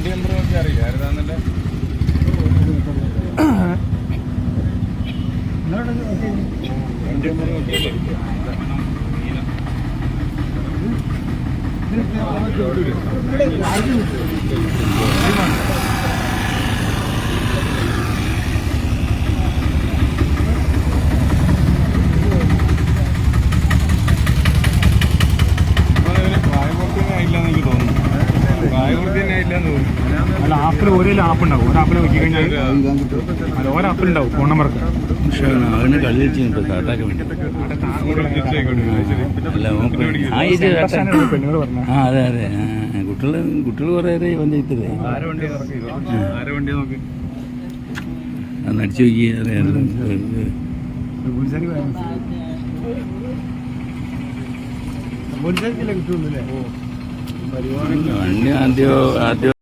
വണ്ടി നമ്പർ നോക്കി അറിയില്ല ആരുതാന്നല്ലേ. വണ്ടി നമ്പർ നോക്കിയല്ലേ അല്ല ആപ്പിൽ ഓരോ ആപ്പ് ഉണ്ടാവും. ഒരാപ്പിൽ നോക്കി കഴിഞ്ഞാൽ അല്ല ഓരോ ആപ്പിലുണ്ടാവും ഫോൺ നമ്പർക്ക്. അവന് കളി വെച്ച് കാട്ടാക്കാൻ വേണ്ടി പെണ്ണുങ്ങൾ പറഞ്ഞു. ആ അതെ അതെ കുട്ടികൾ കുറേ പഞ്ചായത്തില്ലേ അന്ന് അടിച്ചു നോക്കി കിട്ടുള്ളൂ. വണ്ടി ആദ്യം